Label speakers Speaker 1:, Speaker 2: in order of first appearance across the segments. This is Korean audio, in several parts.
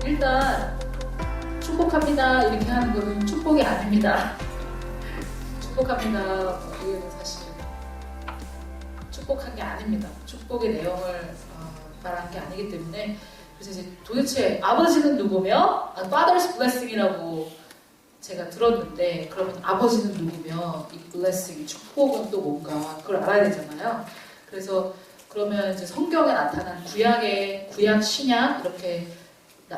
Speaker 1: 일단 축복합니다 이렇게 하는 거는 축복이 아닙니다. 축복합니다 이거는 사실 축복한 게 아닙니다. 축복의 내용을 말한 게 아니기 때문에. 그래서 이제 도대체 아버지는 누구며? Father's blessing이라고 제가 들었는데, 그러면 아버지는 누구며 이 blessing, 축복은 또 뭔가 그걸 알아야 되잖아요. 그래서 그러면 이제 성경에 나타난 구약 신약 이렇게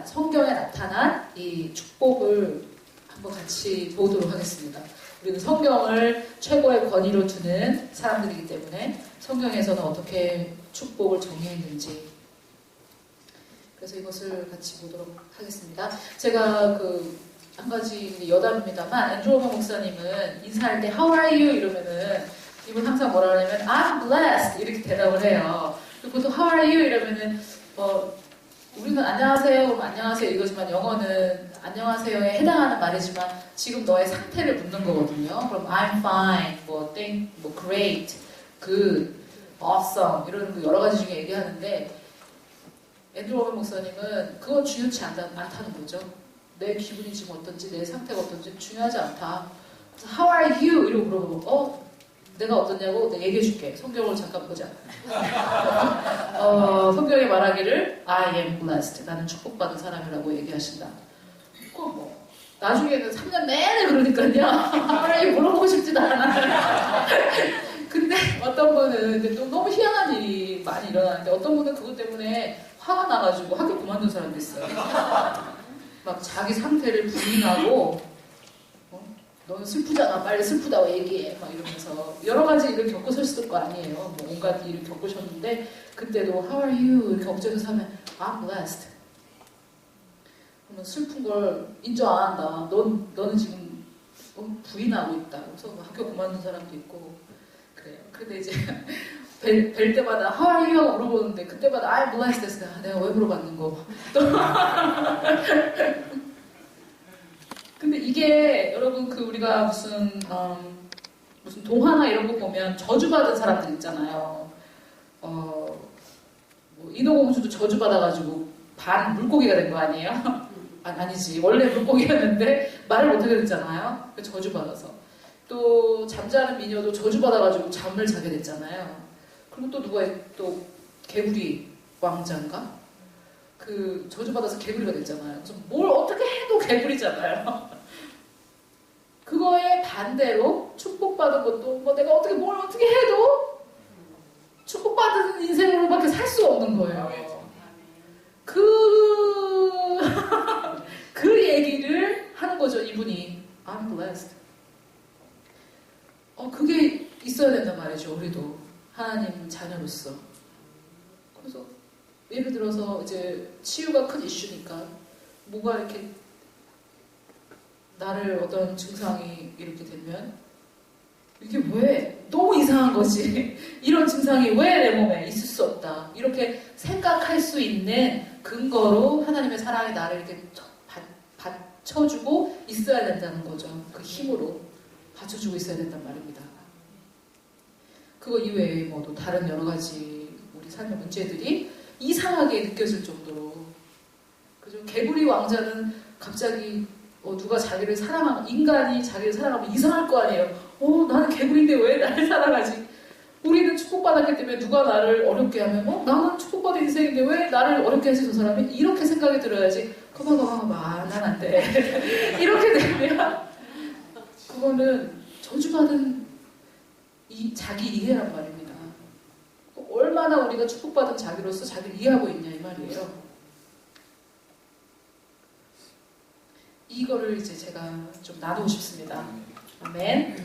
Speaker 1: 성경에 나타난 이 축복을 한번 같이 보도록 하겠습니다. 우리는 성경을 최고의 권위로 두는 사람들이기 때문에 성경에서는 어떻게 축복을 정의했는지, 그래서 이것을 같이 보도록 하겠습니다. 제가 한 가지 여담입니다만, 앤드루 워먼 목사님은 인사할 때 How are you? 이러면은 이분 항상 뭐라 하냐면 I'm blessed 이렇게 대답을 해요. 보통 How are you? 이러면은 우리는 안녕하세요, 안녕하세요 이거지만 영어는 안녕하세요에 해당하는 말이지만 지금 너의 상태를 묻는 거거든요. 그럼 I'm fine, great, good, awesome 이런 여러 가지 중에 얘기하는데, 앤드루 워먼 목사님은 그건 중요치 않다는 거죠. 내 기분이 지금 어떤지, 내 상태가 어떤지 중요하지 않다. 그래서 How are you? 이러고 물어보고 내가 어떠냐고 내가 얘기해줄게. 성경을 잠깐 보자. 성경이 말하기를 I am blessed. 나는 축복받은 사람이라고 얘기하신다. 나중에는 3년 내내 그러니까요. How are you? 물어보고 싶지도 않아. 근데 어떤 분은 또 너무 희한한 일이 많이 일어나는데, 어떤 분은 그것 때문에 화가 나가지고 학교 그만둔 사람도 있어요. 막 자기 상태를 부인하고 너는 슬프잖아, 빨리 슬프다고 얘기해 막 이러면서 여러 가지 일을 겪으셨을 거 아니에요. 온갖 일을 겪으셨는데 그때도 How are you? 이렇게 엎드려서 하면 I'm blessed. 그러면 슬픈 걸 인정 안 한다. 너는 지금 부인하고 있다. 그래서 학교 그만둔 사람도 있고 그래요. 근데 이제 뵐 때마다 How are you? 하고 물어보는데 그때마다 I'm blessed 했을 때 내가 왜 물어봤는 거. 근데 이게 여러분 우리가 무슨 동화나 이런 거 보면 저주받은 사람들 있잖아요. 인어공주도 저주받아가지고 반 물고기가 된 거 아니에요? 아니지, 원래 물고기였는데 말을 못하게 됐잖아요. 저주받아서. 또 잠자는 미녀도 저주받아가지고 잠을 자게 됐잖아요. 그리고 또 또 개구리 왕자인가? 저주받아서 개구리가 됐잖아요. 그래서 뭘 어떻게 해도 개구리잖아요. 그거에 반대로 축복받은 것도 내가 뭘 어떻게 해도 축복받은 인생으로밖에 살 수 없는 거예요. 그 얘기를 하는 거죠, 이분이. I'm blessed. 그게 있어야 된단 말이죠, 우리도. 하나님 자녀로서. 그래서 예를 들어서 이제 치유가 큰 이슈니까 뭐가 이렇게 나를 어떤 증상이 이렇게 되면 이게 왜 너무 이상한 거지. 이런 증상이 왜 내 몸에 있을 수 없다. 이렇게 생각할 수 있는 근거로 하나님의 사랑이 나를 이렇게 받쳐주고 있어야 된다는 거죠. 그 힘으로 받쳐주고 있어야 된단 말입니다. 그거 이외에 또 다른 여러 가지 우리 삶의 문제들이 이상하게 느껴질 정도로. 그죠? 개구리 왕자는 갑자기 누가 자기를 인간이 자기를 사랑하면 이상할 거 아니에요. 나는 개구리인데 왜 나를 사랑하지? 우리는 축복받았기 때문에 누가 나를 어렵게 하면 나는 축복받은 인생인데 왜 나를 어렵게 하지 저 사람이? 이렇게 생각이 들어야지. 그만 난 안 돼. 이렇게 되면 그거는 저주받은 자기 이해란 말입니다. 얼마나 우리가 축복받은 자기로서 자기를 이해하고 있냐 이 말이에요. 이거를 이제 제가 좀 나누고 싶습니다. 아멘.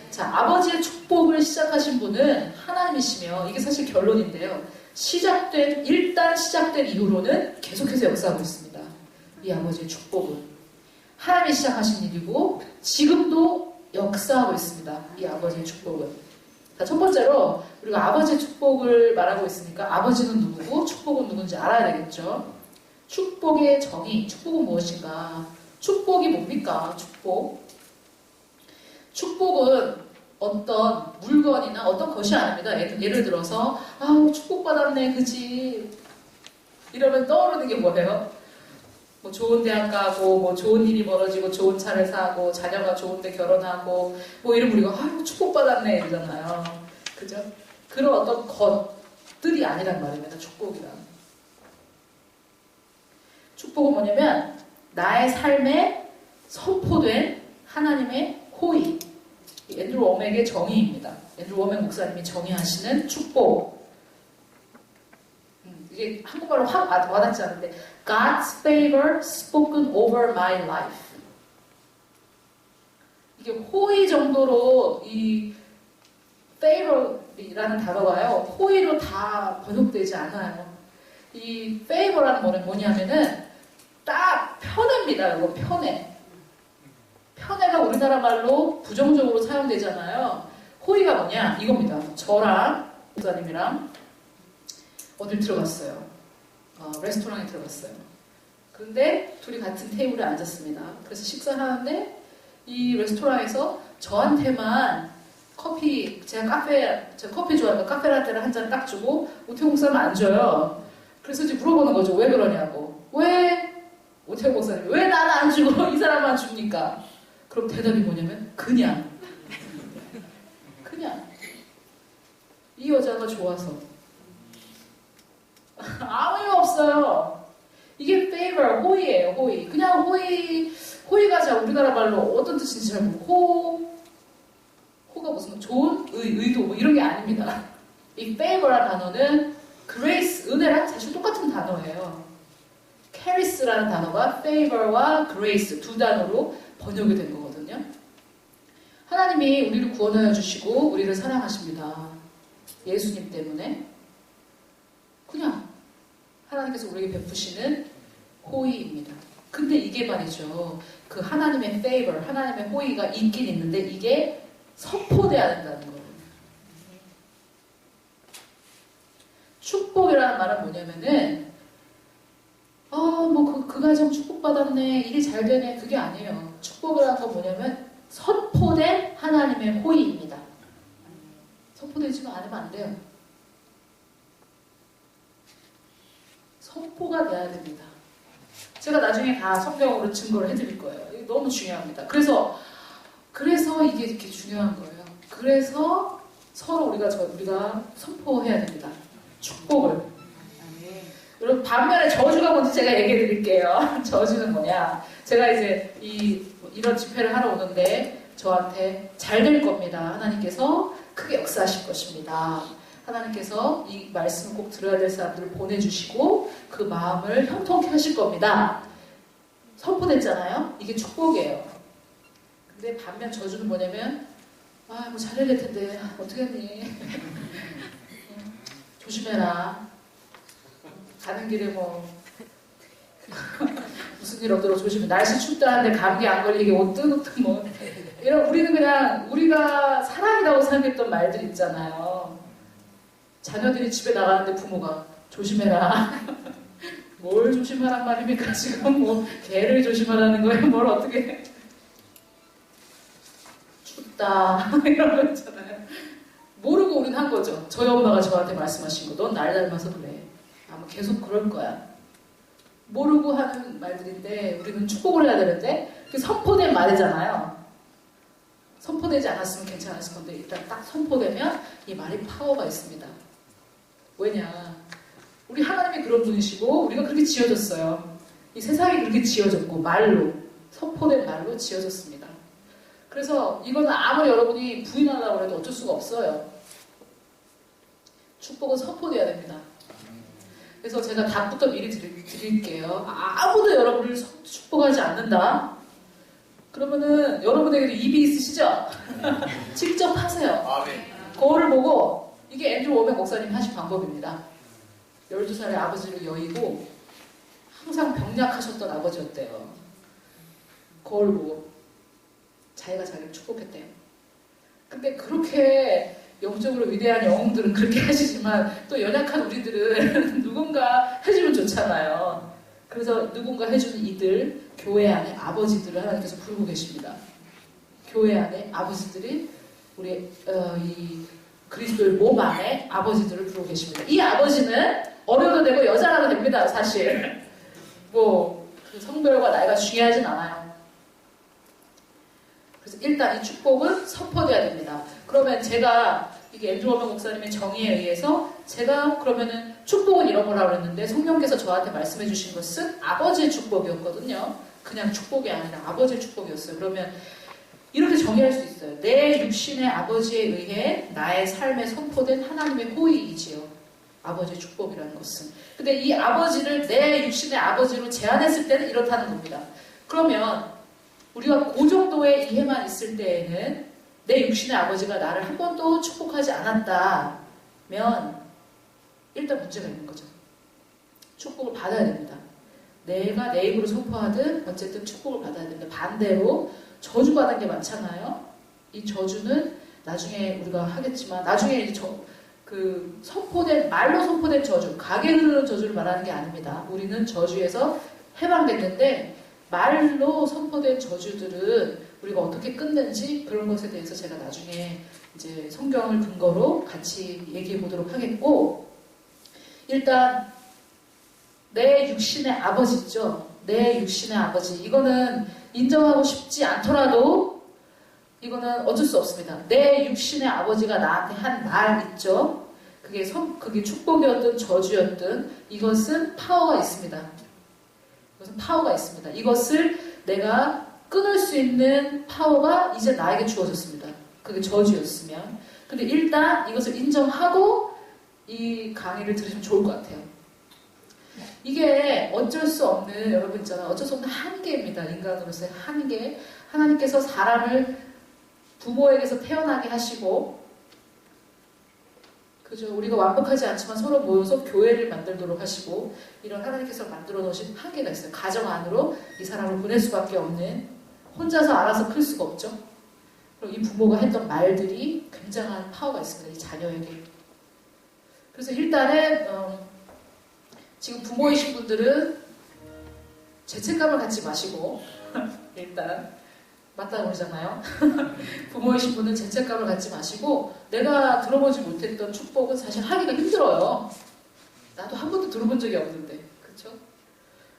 Speaker 1: 자, 아버지의 축복을 시작하신 분은 하나님이시며, 이게 사실 결론인데요. 일단 시작된 이후로는 계속해서 역사하고 있습니다. 이 아버지의 축복은 하나님이 시작하신 일이고 지금도 역사하고 있습니다. 이 아버지의 축복은. 자, 첫 번째로 우리가 아버지의 축복을 말하고 있으니까 아버지는 누구고 축복은 누군지 알아야 되겠죠. 축복의 정의, 축복은 무엇인가? 축복이 뭡니까? 축복은 어떤 물건이나 어떤 것이 아닙니다. 예를 들어서 축복받았네 그지? 이러면 떠오르는 게 뭐예요? 뭐 좋은 대학 가고 뭐 좋은 일이 벌어지고 좋은 차를 사고 자녀가 좋은데 결혼하고 뭐 이러면 우리가 아유 축복받았네 이러잖아요. 그죠? 그런 어떤 것들이 아니란 말입니다. 축복이란. 축복은 뭐냐면 나의 삶에 선포된 하나님의 호의. 앤드루 워맥의 정의입니다. 앤드루 워맥 목사님이 정의하시는 축복. 이게 한국말로 확 와닿지 않는데 God's favor spoken over my life. 이게 호의 정도로 이 favor이라는 단어가요. 호의로 다 번역되지 않아요. 이 favor라는 말은 뭐냐면은 딱 편애입니다. 이거 편애. 편애가 우리나라 말로 부정적으로 사용되잖아요. 호의가 뭐냐? 이겁니다. 저랑 목사님이랑 어딜 들어갔어요. 레스토랑에 들어갔어요. 그런데 둘이 같은 테이블에 앉았습니다. 그래서 식사를 하는데 이 레스토랑에서 저한테만 커피, 제가 커피 좋아하니까 카페라떼를 한 잔 딱 주고 오태용 목사님 안 줘요. 그래서 이제 물어보는 거죠. 왜 그러냐고. 왜 오태용 목사님이 왜 나는 안 주고 이 사람만 줍니까? 그럼 대답이 뭐냐면 그냥 이 여자가 좋아서 아무 이유 없어요. 이게 favor, 호의예요. 호의. 그냥 호의가 자 우리나라 말로 어떤 뜻인지 잘 모르고 호가 무슨 좋은 의도 뭐 이런 게 아닙니다. 이 favor라는 단어는 grace, 은혜랑 사실 똑같은 단어예요. charis라는 단어가 favor와 grace 두 단어로 번역이 된 거거든요. 하나님이 우리를 구원하여 주시고 우리를 사랑하십니다. 예수님 때문에 그냥 하나님께서 우리에게 베푸시는 호의입니다. 근데 이게 말이죠. 그 하나님의 favor, 하나님의 호의가 있긴 있는데 이게 선포돼야 된다는 거예요. 축복이라는 말은 뭐냐면은 그 가정 축복받았네, 일이 잘 되네, 그게 아니에요. 축복이라는 건 뭐냐면 선포된 하나님의 호의입니다. 선포되지만 않으면 안 돼요. 선포가 돼야 됩니다. 제가 나중에 다 성경으로 증거를 해드릴 거예요. 이게 너무 중요합니다. 그래서 이게 이렇게 중요한 거예요. 그래서 서로 우리가 선포해야 됩니다. 축복을. 여러분 반면에 저주가 뭔지 제가 얘기해 드릴게요. 저주는 뭐냐? 제가 이제 이런 집회를 하러 오는데 저한테 잘 될 겁니다. 하나님께서 크게 역사하실 것입니다. 하나님께서 이 말씀을 꼭 들어야 될 사람들을 보내주시고 그 마음을 형통케 하실 겁니다. 선포됐잖아요. 이게 축복이에요. 근데 반면 저주는 뭐냐면 뭐 잘해야 될 텐데 어떡하니 조심해라. 가는 길에 무슨 일 없도록 조심해. 날씨 춥다는데 감기 안 걸리게 옷 뜨겁든 이런 우리는 그냥 우리가 사랑이라고 생각했던 말들 있잖아요. 자녀들이 집에 나가는데 부모가 조심해라. 뭘 조심하란 말입니까? 지금 개를 조심하라는 거예요? 뭘 어떻게 춥다 이런 거 있잖아요. 모르고 우린 한 거죠. 저희 엄마가 저한테 말씀하신 거. 넌 날 닮아서 그래. 아마 계속 그럴 거야. 모르고 하는 말들인데 우리는 축복을 해야 되는데 그게 선포된 말이잖아요. 선포되지 않았으면 괜찮았을 건데 일단 딱 선포되면 이 말이 파워가 있습니다. 왜냐? 우리 하나님이 그런 분이시고 우리가 그렇게 지어졌어요. 이 세상이 그렇게 지어졌고 말로 선포된 말로 지어졌습니다. 그래서 이거는 아무리 여러분이 부인하려고 해도 어쩔 수가 없어요. 축복은 선포돼야 됩니다. 그래서 제가 답부터 미리 드릴게요. 아무도 여러분을 축복하지 않는다. 그러면은 여러분에게도 입이 있으시죠? 직접 하세요. 거울을 보고 이게 앤드루 워맥 목사님 하신 방법입니다. 12살의 아버지를 여의고 항상 병약하셨던 아버지였대요. 거울 보고 자기가 자기를 축복했대요. 근데 그렇게 영적으로 위대한 영웅들은 그렇게 하시지만 또 연약한 우리들은 누군가 해주면 좋잖아요. 그래서 누군가 해주는 이들, 교회 안에 아버지들을 하나님께서 부르고 계십니다. 교회 안에 아버지들이 우리 이 그리스도의 몸 안에 아버지들을 부르고 계십니다. 이 아버지는 어려도 되고 여자라도 됩니다. 사실 그 성별과 나이가 중요하진 않아요. 그래서 일단 이 축복은 선포돼야 됩니다. 그러면 제가 이게 앤드루 워먼 목사님의 정의에 의해서 제가 그러면은 축복은 이런 거라고 그랬는데 성령께서 저한테 말씀해 주신 것은 아버지의 축복이었거든요. 그냥 축복이 아니라 아버지의 축복이었어요. 그러면 이렇게 정의할 수 있어요. 내 육신의 아버지에 의해 나의 삶에 선포된 하나님의 호의이지요. 아버지의 축복이라는 것은. 근데 이 아버지를 내 육신의 아버지로 제한했을 때는 이렇다는 겁니다. 그러면 우리가 그 정도의 이해만 있을 때에는 내 육신의 아버지가 나를 한 번도 축복하지 않았다면 일단 문제가 있는 거죠. 축복을 받아야 됩니다. 내가 내 입으로 선포하든 어쨌든 축복을 받아야 됩니다. 반대로 저주받은 게 많잖아요. 이 저주는 나중에 우리가 하겠지만 나중에 이제 선포된 말로 선포된 저주, 가게 흐르는 저주를 말하는 게 아닙니다. 우리는 저주에서 해방됐는데 말로 선포된 저주들은 우리가 어떻게 끊는지 그런 것에 대해서 제가 나중에 이제 성경을 근거로 같이 얘기해 보도록 하겠고, 일단 내 육신의 아버지죠. 내 육신의 아버지. 이거는 인정하고 싶지 않더라도 이거는 어쩔 수 없습니다. 내 육신의 아버지가 나한테 한 말 있죠. 그게 축복이었든 저주였든 이것은 파워가 있습니다. 이것은 파워가 있습니다. 이것을 내가 끊을 수 있는 파워가 이제 나에게 주어졌습니다. 그게 저주였으면. 근데 일단 이것을 인정하고 이 강의를 들으시면 좋을 것 같아요. 이게 어쩔 수 없는, 여러분 있잖아요. 어쩔 수 없는 한계입니다. 인간으로서의 한계. 하나님께서 사람을 부모에게서 태어나게 하시고, 그죠? 우리가 완벽하지 않지만 서로 모여서 교회를 만들도록 하시고, 이런 하나님께서 만들어 놓으신 한계가 있어요. 가정 안으로 이 사람을 보낼 수밖에 없는, 혼자서 알아서 클 수가 없죠. 그리고 이 부모가 했던 말들이 굉장한 파워가 있습니다. 이 자녀에게. 그래서 일단은 지금 부모이신 분들은 죄책감을 갖지 마시고 일단 맞다고 그러잖아요. 부모이신 분은 죄책감을 갖지 마시고, 내가 들어보지 못했던 축복은 사실 하기가 힘들어요. 나도 한 번도 들어본 적이 없는데, 그렇죠?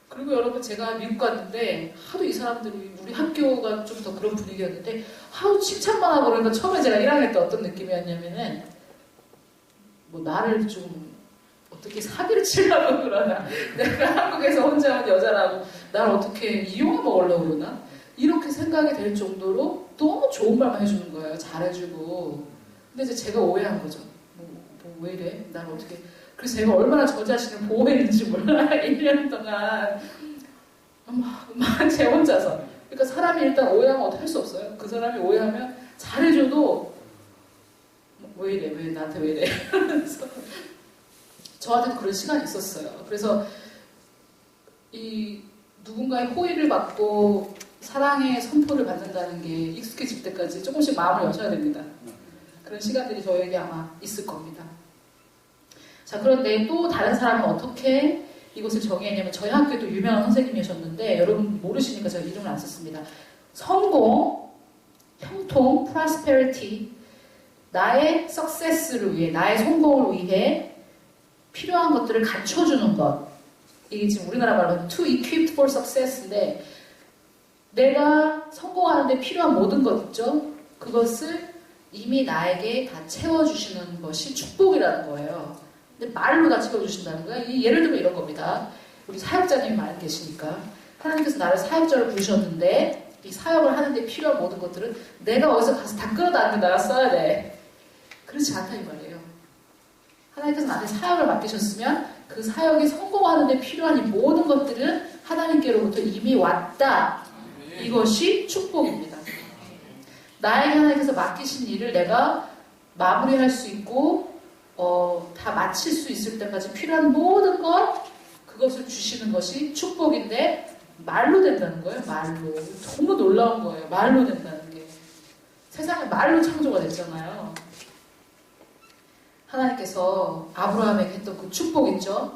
Speaker 1: 그리고 여러분, 제가 미국 갔는데 하도 이 사람들이, 우리 학교가 좀 더 그런 분위기였는데 하도 칭찬만 하고 그러니까 처음에 제가 1학년 때 어떤 느낌이었냐면은 뭐 나를 좀 어떻게 사기를 치려고 그러나, 내가 한국에서 혼자 온 여자라고 나를 어떻게 이용해 먹으려고 그러나, 이렇게 생각이 될 정도로 너무 좋은 말만 해주는 거예요. 잘해주고. 근데 이제 제가 오해한 거죠. 왜 이래? 날 어떻게. 그래서 제가 얼마나 저 자신을 보호했는지 몰라요. 1년 동안 막 제 혼자서. 그러니까 사람이 일단 오해하면 어떻게 할 수 없어요. 그 사람이 오해하면 잘해줘도 왜 이래? 왜 나한테 왜 이래? 그래서 저한테도 그런 시간이 있었어요. 그래서 이 누군가의 호의를 받고 사랑의 선포를 받는다는 게 익숙해질 때까지 조금씩 마음을 여셔야 됩니다. 그런 시간들이 저에게 아마 있을 겁니다. 자, 그런데 또 다른 사람은 어떻게 이것을 정의했냐면, 저희 학교에도 유명한 선생님이셨는데 여러분 모르시니까 제가 이름을 안 썼습니다. 성공, 형통, prosperity, 나의 success를 위해, 나의 성공을 위해 필요한 것들을 갖춰주는 것. 이게 지금 우리나라 말로 to equipped for success인데, 내가 성공하는데 필요한 모든 것 있죠? 그것을 이미 나에게 다 채워주시는 것이 축복이라는 거예요. 근데 말로 다 채워주신다는 거예요. 예를 들면 이런 겁니다. 우리 사역자님이 많이 계시니까 하나님께서 나를 사역자로 부르셨는데 이 사역을 하는데 필요한 모든 것들은 내가 어디서 가서 다 끌어다니는 내가 써야 돼. 그렇지 않다 이 말이에요. 하나님께서 나한테 사역을 맡기셨으면 그 사역이 성공하는데 필요한 이 모든 것들은 하나님께로부터 이미 왔다. 이것이 축복입니다. 나에게 하나님께서 맡기신 일을 내가 마무리할 수 있고 다 마칠 수 있을 때까지 필요한 모든 것, 그것을 주시는 것이 축복인데 말로 된다는 거예요. 말로. 너무 놀라운 거예요. 말로 된다는 게. 세상에 말로 창조가 됐잖아요. 하나님께서 아브라함에게 했던 그 축복 있죠.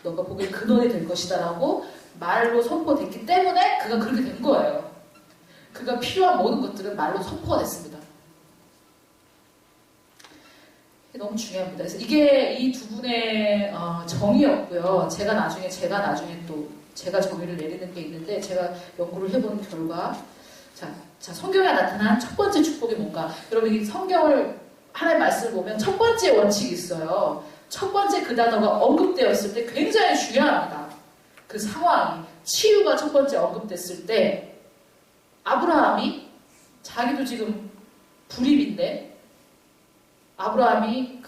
Speaker 1: 너가 보기에 근원이 될 것이다 라고 말로 선포됐기 때문에 그가 그렇게 된 거예요. 그가 필요한 모든 것들은 말로 선포가 됐습니다. 이게 너무 중요합니다. 그래서 이게 이 두 분의 정의였고요. 제가 나중에 또 제가 정의를 내리는 게 있는데 제가 연구를 해본 결과 자 성경에 나타난 첫 번째 축복이 뭔가? 여러분 이 성경을 하나의 말씀을 보면 첫 번째 원칙이 있어요. 첫 번째 그 단어가 언급되었을 때 굉장히 중요합니다. 그 상황이 치유가 첫 번째 언급됐을 때 아브라함이 자기도 지금 불입인데 아브라함이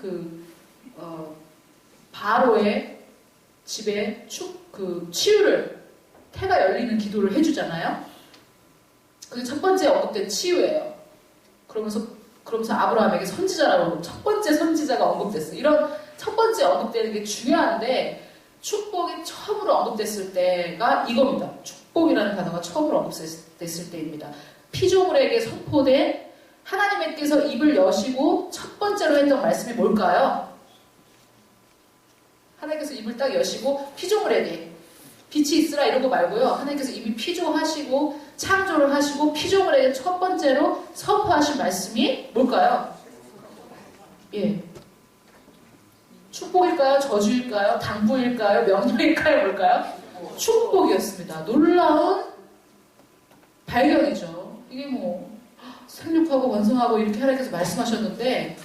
Speaker 1: 바로의 집에 치유를 태가 열리는 기도를 해주잖아요. 그게 첫 번째 언급된 치유예요. 그러면서 아브라함에게 선지자라고 첫 번째 선지자가 언급됐어요. 이런 첫 번째 언급되는 게 중요한데 축복이 처음으로 언급됐을 때가 이겁니다. 축복이라는 단어가 처음으로 언급됐을 때입니다. 피조물에게 선포된 하나님께서 입을 여시고 첫 번째로 했던 말씀이 뭘까요? 하나님께서 입을 딱 여시고 피조물에게 빛이 있으라 이런 거 말고요. 하나님께서 이미 피조하시고 창조를 하시고 피조물에게 첫 번째로 선포하신 말씀이 뭘까요? 예. 축복일까요? 저주일까요? 당부일까요? 명령일까요? 뭘까요? 축복이었습니다. 놀라운 발견이죠. 이게 뭐 생육하고 번성하고 이렇게 하나님께서 말씀하셨는데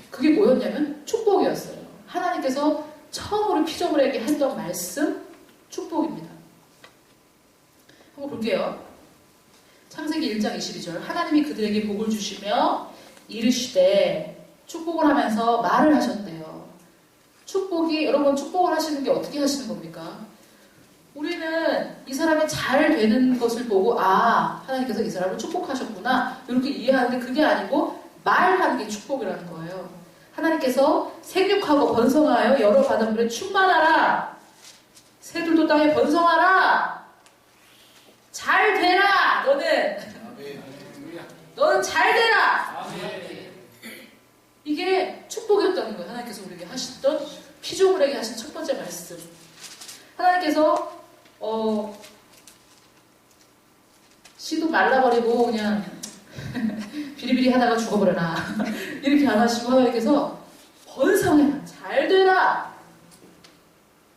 Speaker 1: 그게 뭐였냐면 축복이었어요. 하나님께서 처음으로 피조물에게 했던 말씀 축복입니다. 한번 볼게요. 창세기 1장 22절 하나님이 그들에게 복을 주시며 이르시되 축복을 하면서 말을 하셨대요. 축복이 여러분 축복을 하시는 게 어떻게 하시는 겁니까? 우리는 이 사람이 잘 되는 것을 보고 하나님께서 이 사람을 축복하셨구나 이렇게 이해하는데 그게 아니고 말하는 게 축복이라는 거예요. 하나님께서 생육하고 번성하여 여러 바닷물에 충만하라 새들도 땅에 번성하라 잘 되라 너는 잘 되라 이게 축복이었다는 거예요. 하나님께서 우리에게 하셨던 피조물에게 하신 첫 번째 말씀. 하나님께서 씨도 말라버리고 그냥 비리비리 하다가 죽어버려라 이렇게 안 하시고 하나님께서 번성해라 잘 되라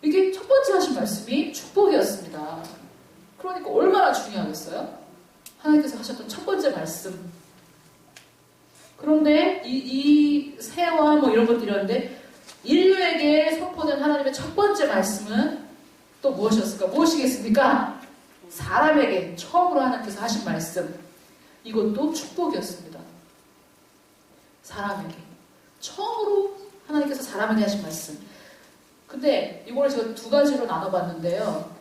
Speaker 1: 이게 첫 번째 하신 말씀이 축복이었습니다. 그러니까 얼마나 중요하겠어요? 하나님께서 하셨던 첫 번째 말씀. 그런데 이 새와 뭐 이런 것들이었는데 인류에게 선포된 하나님의 첫 번째 말씀은 또 무엇이었을까? 무엇이겠습니까? 사람에게 처음으로 하나님께서 하신 말씀. 이것도 축복이었습니다. 사람에게 처음으로 하나님께서 사람에게 하신 말씀. 근데 이걸 제가 두 가지로 나눠봤는데요.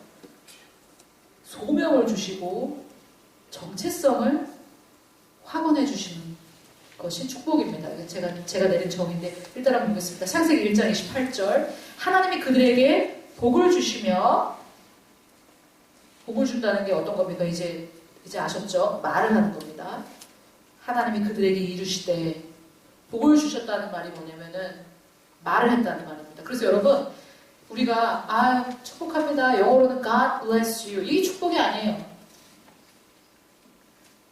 Speaker 1: 소명을 주시고 정체성을 확언해 주시는 것이 축복입니다. 제가 내린 정의인데 일단 한번 보겠습니다. 창세기 1장 28절 하나님이 그들에게 복을 주시며 복을 준다는 게 어떤 겁니까? 이제 아셨죠? 말을 하는 겁니다. 하나님이 그들에게 이르시되 복을 주셨다는 말이 뭐냐면은 말을 했다는 말입니다. 그래서 여러분 우리가 축복합니다. 영어로는 God bless you. 이게 축복이 아니에요.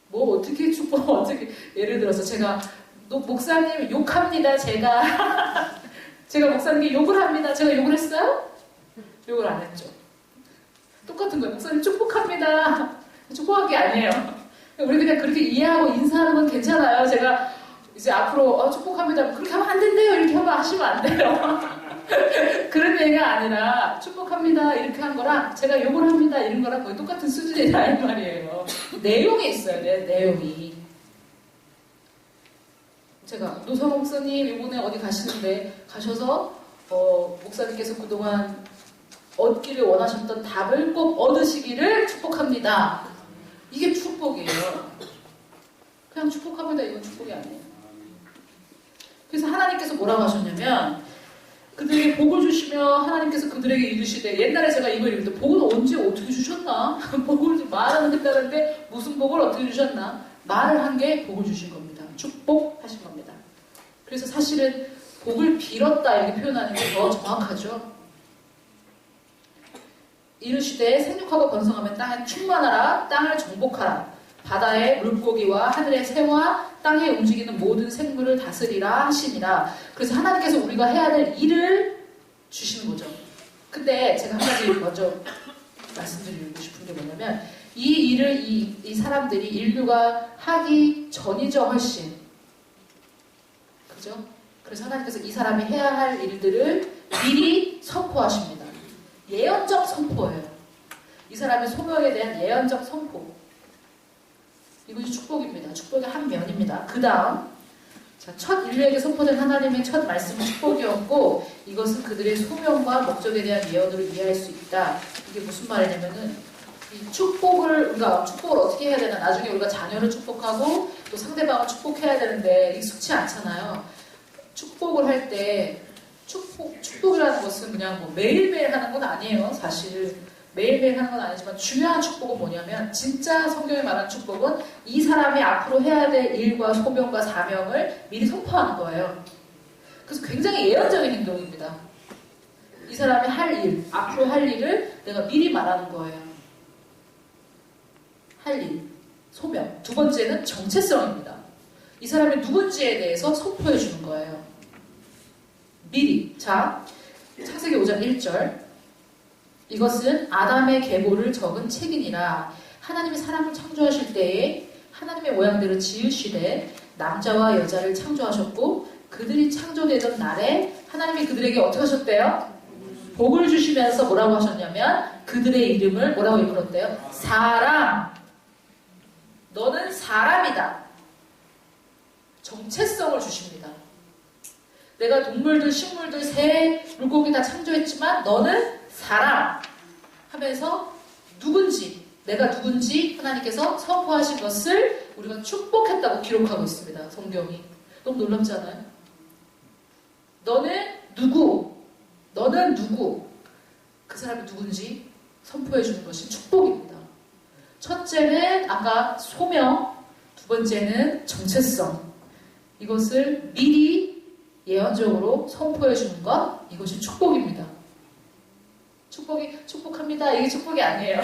Speaker 1: 뭐 어떻게 축복 어떻게 예를 들어서 제가 목사님 욕합니다. 제가 목사님께 욕을 합니다. 제가 욕을 했어요? 욕을 안 했죠. 똑같은 거예요. 목사님 축복합니다. 축복한 게 아니에요. 우리 그냥 그렇게 이해하고 인사하는 건 괜찮아요. 제가 이제 앞으로 축복합니다. 그렇게 하면 안 된대요. 이렇게 하시면 안 돼요. 그런 얘기가 아니라 축복합니다. 이렇게 한 거랑 제가 욕을 합니다. 이런 거랑 거의 똑같은 수준이다 이 말이에요. 내용이 있어요. 내용이. 제가 노성 목사님 이번에 어디 가시는데 가셔서 목사님께서 그동안 얻기를 원하셨던 답을 꼭 얻으시기를 축복합니다. 이게 축복이에요. 그냥 축복합니다. 이건 축복이 아니에요. 그래서 하나님께서 뭐라고 하셨냐면 그들에게 복을 주시며 하나님께서 그들에게 이르시되 옛날에 제가 이걸 읽는데 복은 언제 어떻게 주셨나? 복을 말은 했다는데 무슨 복을 어떻게 주셨나? 말을 한 게 복을 주신 겁니다. 축복하신 겁니다. 그래서 사실은 복을 빌었다 이렇게 표현하는 게 더 정확하죠. 이르시되 생육하고 번성하면 땅에 충만하라 땅을 정복하라 바다의 물고기와 하늘의 새와 땅에 움직이는 모든 생물을 다스리라 하시니라. 그래서 하나님께서 우리가 해야 될 일을 주시는 거죠. 근데 제가 한 가지 먼저 말씀드리고 싶은 게 뭐냐면 이 일을 이 사람들이 인류가 하기 전이죠. 훨씬. 그죠? 그래서 하나님께서 이 사람이 해야 할 일들을 미리 선포하십니다. 예언적 선포예요. 이 사람의 소명에 대한 예언적 선포. 이것이 축복입니다. 축복의 한 면입니다. 그 다음, 자, 첫 인류에게 선포된 하나님의 첫 말씀은 축복이었고, 이것은 그들의 소명과 목적에 대한 예언으로 이해할 수 있다. 이게 무슨 말이냐면은, 이 축복을 어떻게 해야 되나? 나중에 우리가 자녀를 축복하고, 또 상대방을 축복해야 되는데, 익숙치 않잖아요. 축복을 할 때, 축복이라는 것은 그냥 뭐 매일매일 하는 건 아니에요. 사실. 매일매일 하는 건 아니지만 중요한 축복은 뭐냐면 진짜 성경에 말하는 축복은 이 사람이 앞으로 해야 될 일과 소명과 사명을 미리 선포하는 거예요. 그래서 굉장히 예언적인 행동입니다. 이 사람이 할 일, 앞으로 할 일을 내가 미리 말하는 거예요. 할 일, 소명. 두 번째는 정체성입니다. 이 사람이 누군지에 대해서 선포해 주는 거예요. 미리. 자, 창세기 5장 1절. 이것은 아담의 계보를 적은 책이니라. 하나님이 사람을 창조하실 때에 하나님의 모양대로 지으시되 남자와 여자를 창조하셨고 그들이 창조되던 날에 하나님이 그들에게 어떻게 하셨대요? 복을 주시면서 뭐라고 하셨냐면 그들의 이름을 뭐라고 일컬었대요? 사람. 너는 사람이다. 정체성을 주십니다. 내가 동물들, 식물들, 새, 물고기 다 창조했지만 너는 사람 하면서 누군지, 내가 누군지 하나님께서 선포하신 것을 우리가 축복했다고 기록하고 있습니다. 성경이. 너무 놀랍지 않아요? 너는 누구? 너는 누구? 그 사람이 누군지 선포해 주는 것이 축복입니다. 첫째는 아까 소명, 두 번째는 정체성. 이것을 미리 예언적으로 선포해 주는 것, 이것이 축복입니다. 축복합니다. 이게 축복이 아니에요.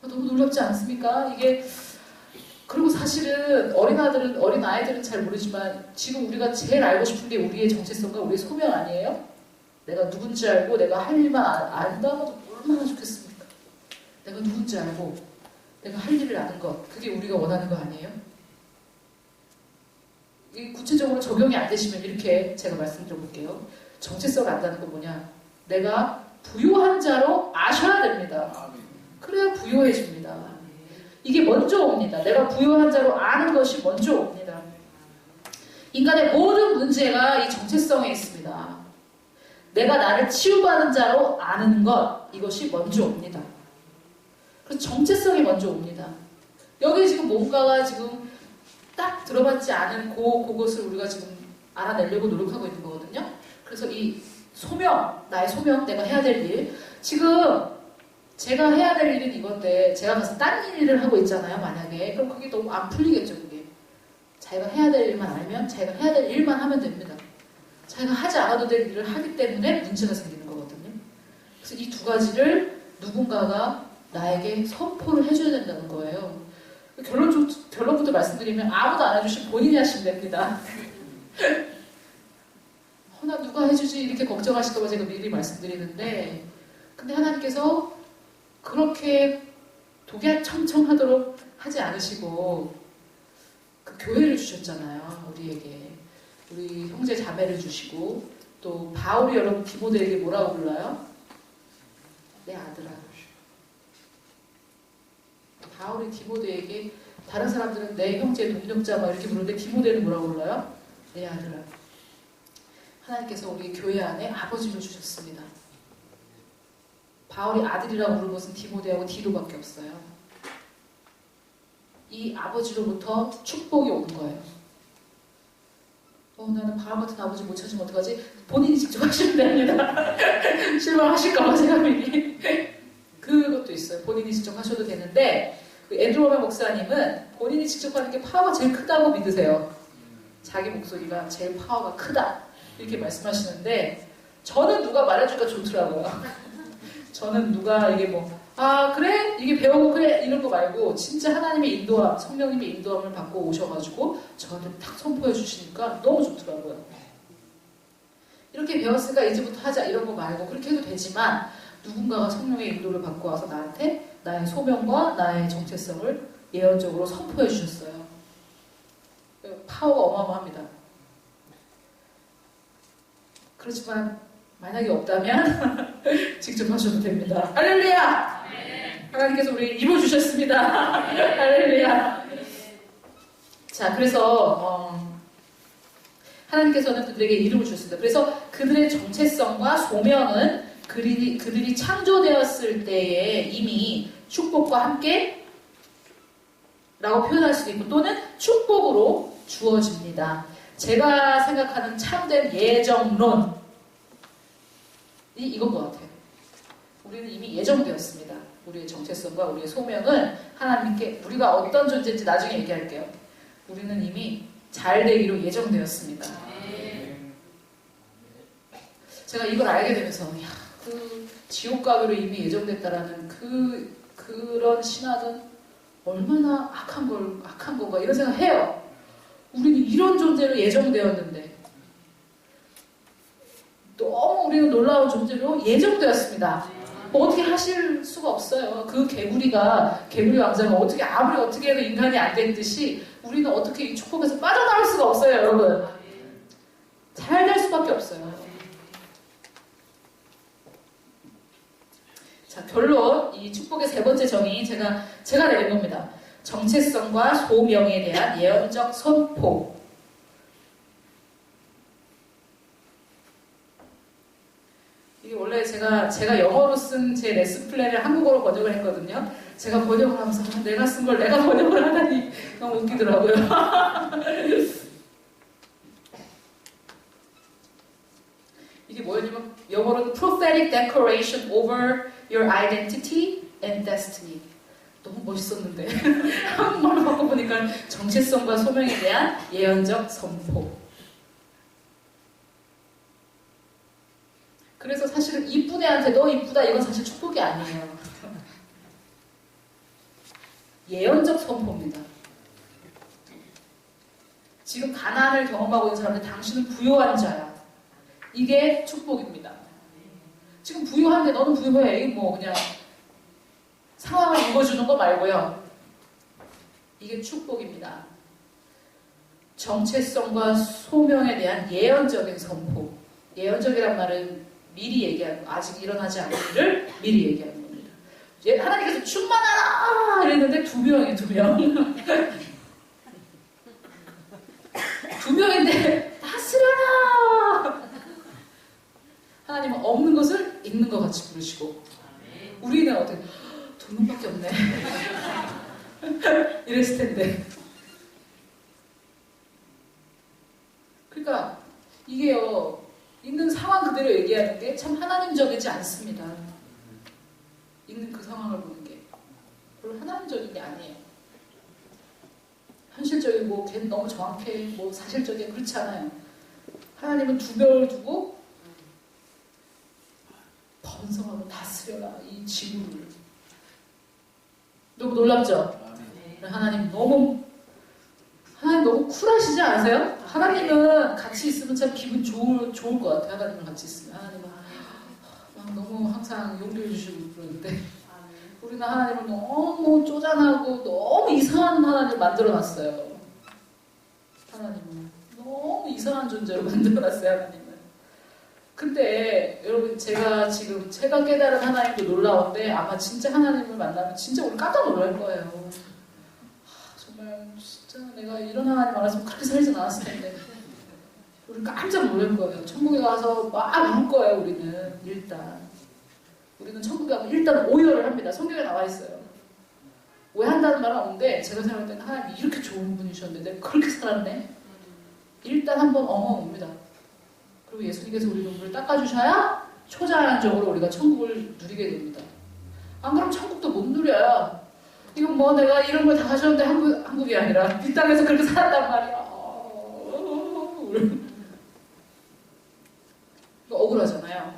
Speaker 1: 너무 놀랍지 않습니까? 이게, 그리고 사실은 어린아이들은 잘 모르지만 지금 우리가 제일 알고 싶은 게 우리의 정체성과 우리의 소명 아니에요? 내가 누군지 알고 내가 할 일만 안다면 얼마나 좋겠습니까? 내가 누군지 알고 내가 할 일을 아는 것, 그게 우리가 원하는 거 아니에요? 이 구체적으로 적용이 안 되시면 이렇게 제가 말씀드려볼게요. 정체성을 안다는 건 뭐냐? 내가 부유한 자로 아셔야 됩니다. 그래야 부유해집니다. 이게 먼저 옵니다. 내가 부유한 자로 아는 것이 먼저 옵니다. 인간의 모든 문제가 이 정체성에 있습니다. 내가 나를 치유받은 자로 아는 것, 이것이 먼저 옵니다. 그래서 정체성이 먼저 옵니다. 여기 지금 뭔가가 지금 딱 들어맞지 않은 그것을 우리가 지금 알아내려고 노력하고 있는 거거든요. 그래서 이 소명, 나의 소명, 내가 해야 될 일. 지금 제가 해야 될 일은 이건데 제가 가서 딴 일을 하고 있잖아요. 만약에. 그럼 그게 너무 안 풀리겠죠. 그게. 자기가 해야 될 일만 알면 자기가 해야 될 일만 하면 됩니다. 자기가 하지 않아도 될 일을 하기 때문에 문제가 생기는 거거든요. 그래서 이 두 가지를 누군가가 나에게 선포를 해줘야 된다는 거예요. 결론부터 말씀드리면 아무도 안 해주시면 본인이 하시면 됩니다. 나 누가 해주지 이렇게 걱정하실까봐 제가 미리 말씀드리는데, 근데 하나님께서 그렇게 독야청청하도록 하지 않으시고 그 교회를 주셨잖아요. 우리에게. 우리 형제 자매를 주시고, 또 바울이 여러분 디모데에게 뭐라고 불러요? 내 아들아. 바울이 디모데에게, 다른 사람들은 내 형제 동력자 막 이렇게 부르는데 디모데는 뭐라고 불러요? 내 아들아. 하나님께서 우리 교회 안에 아버지를 주셨습니다. 바울이 아들이라고 부른 것은 디모데하고 디도밖에 없어요. 이 아버지로부터 축복이 오는 거예요. 나는 바울 같은 아버지 못 찾으면 어떡하지? 본인이 직접 하시면 됩니다. 실망하실까봐 제가 미리. 그것도 있어요. 본인이 직접 하셔도 되는데, 그 앤드루 워맨 목사님은 본인이 직접 하는 게 파워가 제일 크다고 믿으세요. 자기 목소리가 제일 파워가 크다. 이렇게 말씀하시는데, 저는 누가 말해주니까 좋더라고요. 저는 누가 이게 그래? 이게 배우고 그래? 이런 거 말고, 진짜 하나님의 인도함, 성령님의 인도함을 받고 오셔가지고, 저한테 딱 선포해 주시니까 너무 좋더라고요. 이렇게 배웠으니까 이제부터 하자, 이런 거 말고, 그렇게 해도 되지만, 누군가가 성령의 인도를 받고 와서 나한테 나의 소명과 나의 정체성을 예언적으로 선포해 주셨어요. 파워가 어마어마합니다. 그렇지만 만약에 없다면 직접 하셔도 됩니다. 할렐루야! 하나님께서 우리 이루어주셨습니다. 할렐루야! 자, 그래서 하나님께서는 그들에게 이름을 주셨습니다. 그래서 그들의 정체성과 소명은 그들이 창조되었을 때에 이미 축복과 함께 라고 표현할 수도 있고 또는 축복으로 주어집니다. 제가 생각하는 참된 예정론이 이건 것 같아요. 우리는 이미 예정되었습니다. 우리의 정체성과 우리의 소명은 하나님께 우리가 어떤 존재인지 나중에 얘기할게요. 우리는 이미 잘 되기로 예정되었습니다. 제가 이걸 알게 되면서 그 지옥 가기로 이미 예정됐다라는 그런 신학은 얼마나 악한 건가 이런 생각해요. 우리는 이런 존재로 예정되었는데 너무 우리는 놀라운 존재로 예정되었습니다. 뭐 어떻게 하실 수가 없어요. 그 개구리 왕자가 아무리 어떻게 해도 인간이 안 됐듯이 우리는 어떻게 이 축복에서 빠져나올 수가 없어요, 여러분. 잘 될 수밖에 없어요. 자, 결론. 이 축복의 세 번째 정의 제가 내린 겁니다. 정체성과 소명에 대한 예언적 선포. 이게 원래 제가 영어로 쓴 제 레슨 플랜을 한국어로 번역을 했거든요. 제가 번역을 하면서 내가 쓴 걸 내가 번역을 하다니 너무 웃기더라고요. 이게 뭐였냐면 영어로는 prophetic declaration over your identity and destiny. 너무 멋있었는데 한국말로 바꿔보니까 정체성과 소명에 대한 예언적 선포. 그래서 사실은 이쁜 애한테 너 이쁘다 이건 사실 축복이 아니에요. 예언적 선포입니다. 지금 가난을 경험하고 있는 사람들 당신은 부유한 자야. 이게 축복입니다. 지금 부유한데 너는 부유해. 이게 뭐 그냥 상황을 읽어주는 거 말고요. 이게 축복입니다. 정체성과 소명에 대한 예언적인 선포. 예언적이란 말은 미리 얘기하는 거. 아직 일어나지 않은 일을 미리 얘기하는 겁니다. 하나님께서 충만하라 이랬는데 두 명이에요. 두 명인데 다스려라. 하나님은 없는 것을 있는 것 같이 부르시고 우리는 어떻게 두 명밖에 없네 이랬을 텐데. 그러니까 이게요, 있는 상황 그대로 얘기하는 게 참 하나님적이지 않습니다. 있는 그 상황을 보는 게 별로 하나님적인 게 아니에요. 현실적이고 걔는 너무 정확해, 뭐 사실적이게 그렇지 않아요. 하나님은 두 별을 두고 번성하고 다스려라 이 지구를. 너무 놀랍죠? 하나님 너무 쿨하시지 않으세요? 하나님은 같이 있으면 참 기분 좋을 것 같아요. 하나님은 같이 있으면. 하나님은 너무 항상 용기를 주시고 그러는데 우리는 하나님을 너무 쪼잔하고 너무 이상한 하나님을 만들어놨어요. 하나님은 너무 이상한 존재로 만들어놨어요. 하나님은. 근데 여러분 제가 깨달은 하나님도 놀라운데 아마 진짜 하나님을 만나면 진짜 우리 깜짝 놀랄 거예요. 정말 진짜 내가 이런 하나님 알았으면 그렇게 살진 않았을 텐데 우리 깜짝 놀랄 거예요. 천국에 가서 막 울 거예요. 우리는 천국에 가면 일단 오열을 합니다. 성경에 나와 있어요. 오해한다는 말은 없는데 제가 생각할 때는 하나님이 이렇게 좋은 분이셨는데 내가 그렇게 살았네. 일단 한번 옵니다. 그리고 예수님께서 우리 눈물을 닦아주셔야 초자연적으로 우리가 천국을 누리게 됩니다. 안 그러면 천국도 못 누려요. 이건 뭐 내가 이런 걸 다 가졌는데 한국이 아니라 이 땅에서 그렇게 살았단 말이야. 억울하잖아요.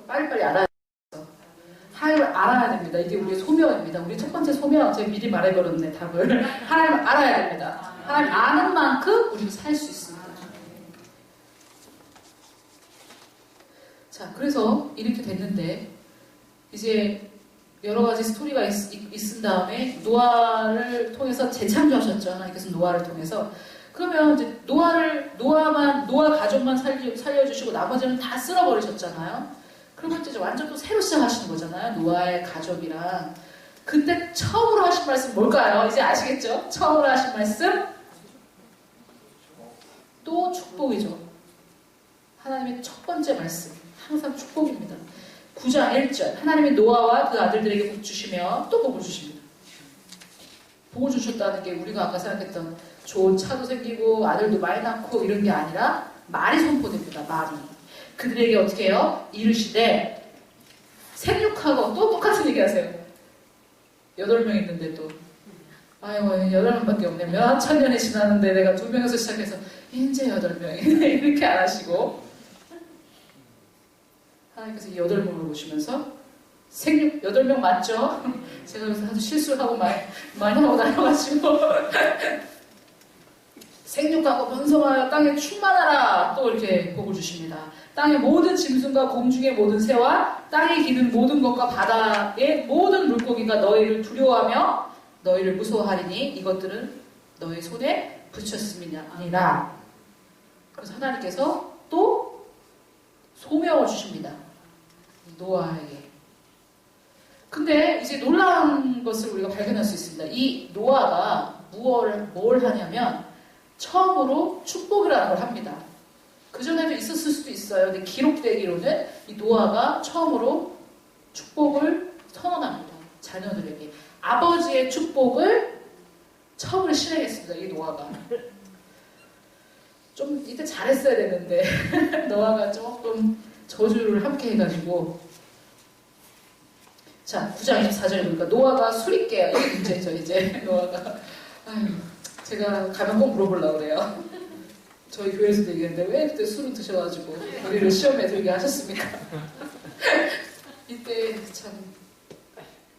Speaker 1: 빨리빨리 알아야 돼요. 하나님을 알아야 됩니다. 이게 우리의 소명입니다. 우리 첫 번째 소명, 제가 미리 말해버렸네, 답을. 하나님을 알아야 됩니다. 하나님 아는 만큼 우리도 살 수 있습니다. 자, 그래서 이렇게 됐는데 이제 여러 가지 스토리가 있은 다음에 노아를 통해서 재창조하셨죠. 하나님께서 노아를 통해서. 그러면 이제 노아 가족만 살려주시고 나머지는 다 쓸어버리셨잖아요. 그러면 이제 완전 또 새로 시작하시는 거잖아요. 노아의 가족이랑. 그때 처음으로 하신 말씀 뭘까요? 이제 아시겠죠? 처음으로 하신 말씀? 또 축복이죠. 하나님의 첫 번째 말씀. 항상 축복입니다. 9장 1절. 하나님이 노아와 그 아들들에게 복 주시며 또 복을 주십니다. 복을 주셨다는 게 우리가 아까 생각했던 좋은 차도 생기고 아들도 많이 낳고 이런 게 아니라 말이 선포됩니다. 말이. 그들에게 어떻게 해요? 이르시되 생육하고 또 똑같은 얘기 하세요. 8명 있는데 또 아이고 8명밖에 없네. 몇 천년이 지났는데 내가 2명에서 시작해서 이제 8명이네. 이렇게 안 하시고 하나님께서 이 8명을 보시면서 생육 8명 맞죠? 제가 그래서 아주 실수를 하고 많이 하고 다녀가지고 생육하고 번성하여 땅에 충만하라 또 이렇게 복을 주십니다. 땅의 모든 짐승과 공중의 모든 새와 땅에 기는 모든 것과 바다의 모든 물고기가 너희를 두려워하며 너희를 무서워하리니 이것들은 너희 손에 붙였음이니라. 그래서 하나님께서 또 소명을 주십니다. 노아에게. 근데 이제 놀라운 것을 우리가 발견할 수 있습니다. 이 노아가 뭘 하냐면 처음으로 축복이라는 걸 합니다. 그전에도 있었을 수도 있어요. 근데 기록되기로는 이 노아가 처음으로 축복을 선언합니다. 자녀들에게. 아버지의 축복을 처음으로 실행했습니다. 이 노아가. 좀 이때 잘했어야 되는데 노아가 조금 저주를 함께 해가지고 자 9장 24절에 보니까 노아가 술이 깨요. 이게 문제죠. 이제 노아가 제가 가면 꼭 물어보려고 그래요. 저희 교회에서도 얘기했는데 왜 그때 술을 드셔가지고 우리를 시험에 들게 하셨습니까? 이때 참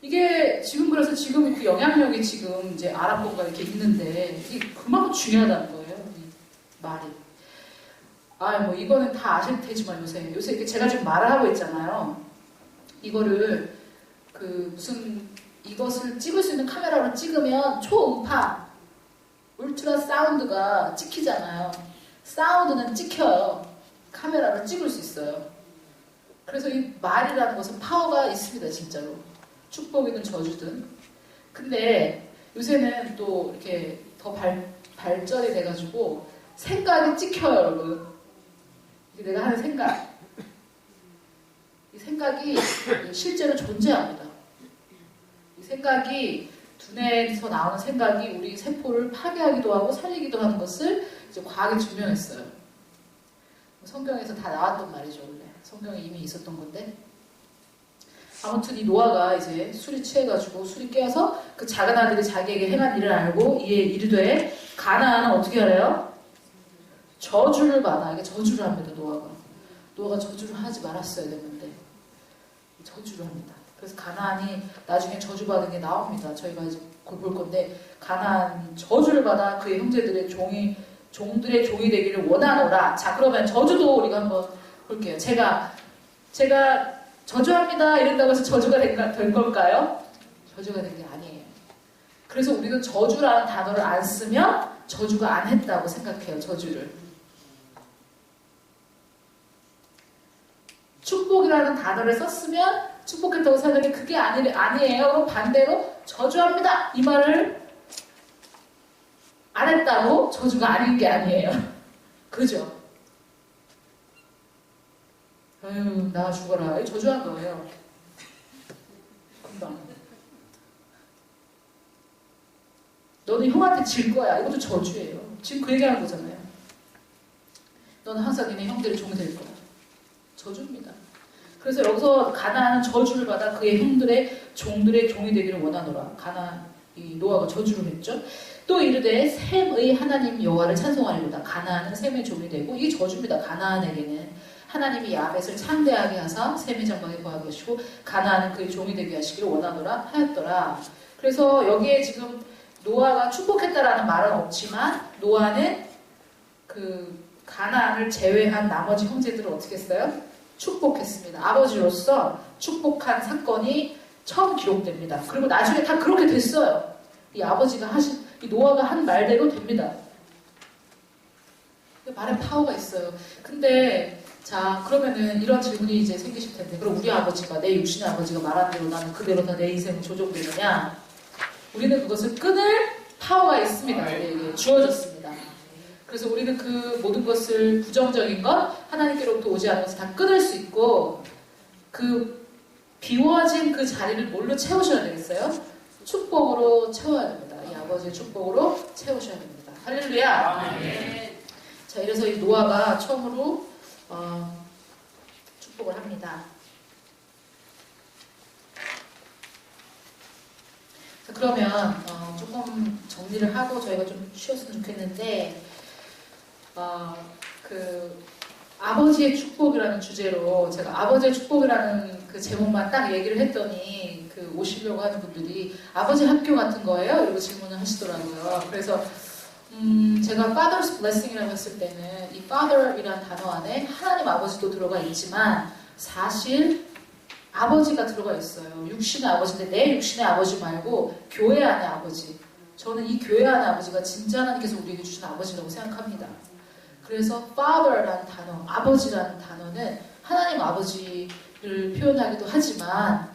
Speaker 1: 이게 지금 그래서 지금 그 영향력이 지금 이제 아랍권과 이렇게 있는데 이게 그만큼 중요하다는 거예요. 이 말이. 뭐 이거는 다 아실 테지만 요새 이렇게 제가 지금 말을 하고 있잖아요. 이거를 이것을 찍을 수 있는 카메라로 찍으면 초음파 울트라 사운드가 찍히잖아요. 사운드는 찍혀요. 카메라로 찍을 수 있어요. 그래서 이 말이라는 것은 파워가 있습니다. 진짜로. 축복이든 저주든. 근데 요새는 또 이렇게 더 발전이 돼가지고 생각이 찍혀요. 여러분. 이게 내가 하는 생각. 이 생각이 실제로 존재합니다. 이 생각이 두뇌에서 나오는 생각이 우리 세포를 파괴하기도 하고 살리기도 하는 것을 이제 과학이 증명했어요. 성경에서 다 나왔던 말이죠. 원래 성경에 이미 있었던 건데 아무튼 이 노아가 이제 술이 취해가지고 술이 깨어서 그 작은 아들이 자기에게 행한 일을 알고 이에 이르되 가나안은 어떻게 하래요? 저주를 받아. 이게 저주를 합니다. 노아가 저주를 하지 말았어야 됐는데 저주를 합니다. 그래서 가나안이 나중에 저주받은 게 나옵니다. 저희가 이제 볼 건데 가나안이 저주를 받아 그의 형제들의 종들의 종이 되기를 원하노라. 자 그러면 저주도 우리가 한번 볼게요. 제가 저주합니다 이런다고 해서 저주가 된 걸까요? 저주가 된 게 아니에요. 그래서 우리는 저주라는 단어를 안 쓰면 저주가 안 했다고 생각해요. 저주를. 축복이라는 단어를 썼으면 축복했다고 생각해. 그게 아니에요. 그럼 반대로 저주합니다 이 말을 안 했다고 저주가 아닌 게 아니에요. 그죠? 아유 나 죽어라. 저주한 거예요. 금방. 너는 형한테 질 거야. 이것도 저주예요. 지금 그 얘기하는 거잖아요. 너는 항상 니네 형들의 종이 될 거야. 저주입니다. 그래서 여기서 가나안은 저주를 받아 그의 형들의 종들의 종이 되기를 원하노라. 이 노아가 저주를 했죠. 또 이르되 셈의 하나님 여호와를 찬송하리로다. 가나안은 셈의 종이 되고 이게 저주입니다. 가나안에게는 하나님이 야벳을 창대하게 하사 셈의 장막에 거하게 하시고 가나안은 그의 종이 되게 하시기를 원하노라 하였더라. 그래서 여기에 지금 노아가 축복했다라는 말은 없지만 노아는 가나안을 제외한 나머지 형제들을 어떻게 했어요? 축복했습니다. 아버지로서 축복한 사건이 처음 기록됩니다. 그리고 나중에 다 그렇게 됐어요. 이 아버지가 하신, 이 노아가 한 말대로 됩니다. 말에 파워가 있어요. 근데 자, 그러면은 이런 질문이 이제 생기실 텐데, 그럼 우리 아버지가, 내 육신의 아버지가 말한 대로 나는 그대로 다 내 인생을 조종되느냐? 우리는 그것을 끊을 파워가 있습니다. 우리에게 주어졌습니다. 그래서 우리는 그 모든 것을 부정적인 것, 하나님께로부터 오지 않은 것을 다 끊을 수 있고, 그 비워진 그 자리를 뭘로 채우셔야 되겠어요? 축복으로 채워야 됩니다. 이 아버지의 축복으로 채우셔야 됩니다. 할렐루야! 네. 자, 이래서 이 노아가 처음으로 축복을 합니다. 자, 그러면 조금 정리를 하고 저희가 좀 쉬었으면 좋겠는데, 그 아버지의 축복이라는 주제로 제가 아버지의 축복이라는 그 제목만 딱 얘기를 했더니 그 오시려고 하는 분들이 아버지 학교 같은 거예요? 이러고 질문을 하시더라고요. 그래서 제가 Father's Blessing이라고 했을 때는 이 Father이라는 단어 안에 하나님 아버지도 들어가 있지만 사실 아버지가 들어가 있어요. 육신의 아버지인데 내 육신의 아버지 말고 교회 안의 아버지. 저는 이 교회 안의 아버지가 진짜 하나님께서 우리에게 주신 아버지라고 생각합니다. 그래서 Father라는 단어, 아버지라는 단어는 하나님 아버지를 표현하기도 하지만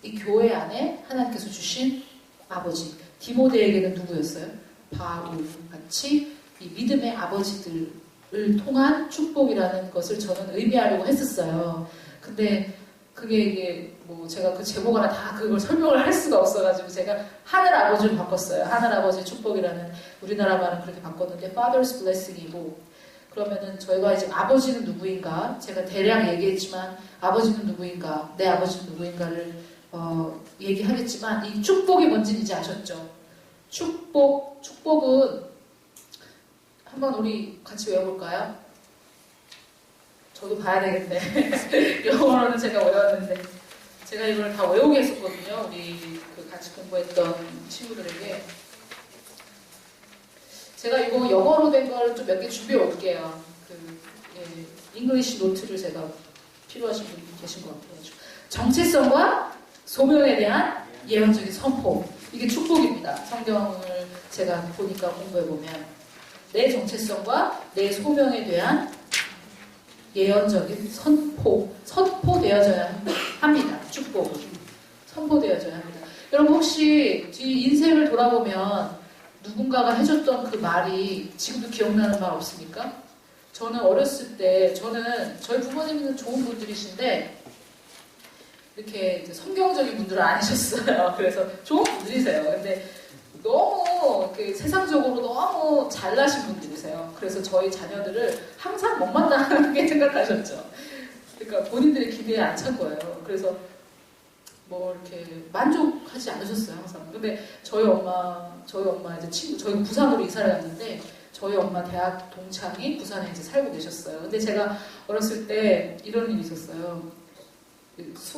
Speaker 1: 이 교회 안에 하나님께서 주신 아버지. 디모데에게는 누구였어요? 바울 같이 이 믿음의 아버지들을 통한 축복이라는 것을 저는 의미하려고 했었어요. 근데 그게 이게 뭐 제가 그 제목 하나 다 그걸 설명을 할 수가 없어가지고 제가 하늘 아버지를 바꿨어요. 하늘 아버지의 축복이라는 우리나라 말은 그렇게 바꿨는데 Father's Blessing이고, 그러면은 저희가 이제 아버지는 누구인가, 제가 대략 얘기했지만 아버지는 누구인가, 내 아버지는 누구인가를 얘기하겠지만 이 축복이 뭔지 이제 아셨죠? 축복은 한번 우리 같이 외워볼까요? 저도 봐야 되겠네. 영어로는 제가 외웠는데 제가 이걸 다 외우게 했었거든요. 우리 그 같이 공부했던 친구들에게. 제가 이거 영어로 된 걸 좀 몇 개 준비해 올게요. 잉글리시 노트를 제가 필요하신 분이 계신 것 같아요. 정체성과 소명에 대한 예언적인 선포. 이게 축복입니다. 성경을 제가 보니까 공부해보면 내 정체성과 내 소명에 대한 예언적인 선포되어져야 합니다. 축복은. 선포되어져야 합니다. 여러분 혹시 이 인생을 돌아보면 누군가가 해줬던 그 말이 지금도 기억나는 말 없습니까? 저는 어렸을 때, 저희 부모님은 좋은 분들이신데 이렇게 이제 성경적인 분들은 아니셨어요. 그래서 좋은 분들이세요. 근데 너무 세상적으로 너무 잘나신 분들이세요. 그래서 저희 자녀들을 항상 못마땅하게 생각하셨죠. 그러니까 본인들의 기대에 안 찬 거예요. 그래서 뭐 이렇게 만족하지 않으셨어요, 항상. 근데 저희 엄마 이제 저희 부산으로 이사를 갔는데 저희 엄마 대학 동창이 부산에 이제 살고 계셨어요. 근데 제가 어렸을 때 이런 일이 있었어요.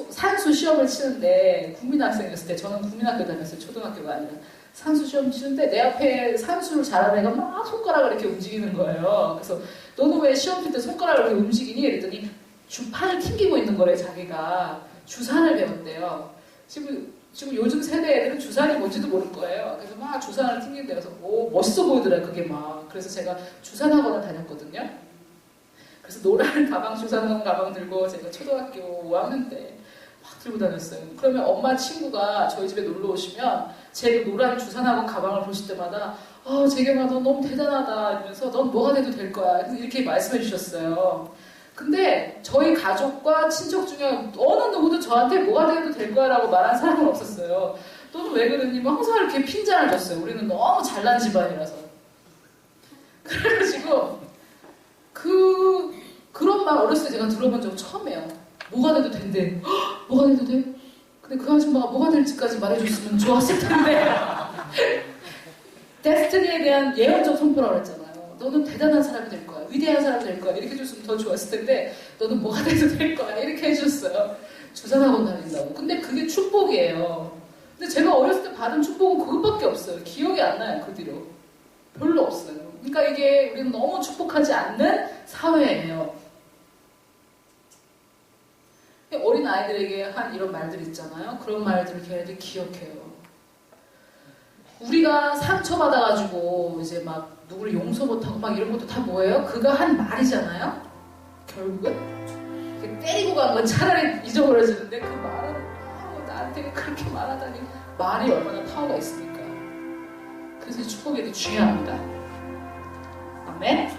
Speaker 1: 산수 시험을 치는데 국민학생이었을 때, 저는 국민학교 다녔어요. 초등학교가 아니라. 산수 시험 치는데 내 앞에 산수를 잘하는 애가 막 손가락을 이렇게 움직이는 거예요. 그래서 너는 왜 시험 칠 때 손가락을 이렇게 움직이니? 그랬더니 주판을 튕기고 있는 거래. 자기가 주산을 배웠대요. 지금 요즘 세대 애들은 주산이 뭔지도 모를 거예요. 그래서 막 주산을 튕긴대요. 그래서 멋있어 보이더라고요, 그게 막. 그래서 제가 주산학원을 다녔거든요. 그래서 노란 가방, 주산학원 가방 들고 제가 초등학교 5학년 때 막 들고 다녔어요. 그러면 엄마 친구가 저희 집에 놀러 오시면 제 노란 주산학원 가방을 보실 때마다 재경아 너 너무 대단하다 이러면서 넌 뭐가 돼도 될 거야 이렇게 말씀해 주셨어요. 근데 저희 가족과 친척 중에 어느 누구도 저한테 뭐가 돼도 될 거야 라고 말한 사람은 없었어요. 너는 왜 그러니? 뭐 항상 이렇게 핀잔을 줬어요. 우리는 너무 잘난 집안이라서. 그래가지고 그런 말 어렸을 때 제가 들어본 적 처음이에요. 뭐가 돼도 된대. 헉, 뭐가 돼도 돼? 근데 그 아줌마가 뭐가 될지까지 말해줬으면 좋았을 텐데. 데스티니에 대한 예언적 선포라고 했잖아요. 너는 대단한 사람이 될 거야. 위대한 사람이 될 거야. 이렇게 해줬으면 더 좋았을 텐데 너는 뭐가 돼도 될 거야. 이렇게 해주셨어요. 주산학원 다닌다고. 근데 그게 축복이에요. 근데 제가 어렸을 때 받은 축복은 그것밖에 없어요. 기억이 안 나요. 그 뒤로. 별로 없어요. 그러니까 이게 우리는 너무 축복하지 않는 사회예요. 어린 아이들에게 한 이런 말들 있잖아요. 그런 말들을 걔네들이 기억해요. 우리가 상처받아가지고 이제 막 누구를 용서 못하고 막 이런 것도 다 뭐예요? 그가 한 말이잖아요. 결국은 때리고 간 건 차라리 잊어버려지는데 그 말은 나한테 그렇게 말하다니 말이 얼마나 파워가 있습니까? 그래서 축복이 되게 중요합니다. 아멘.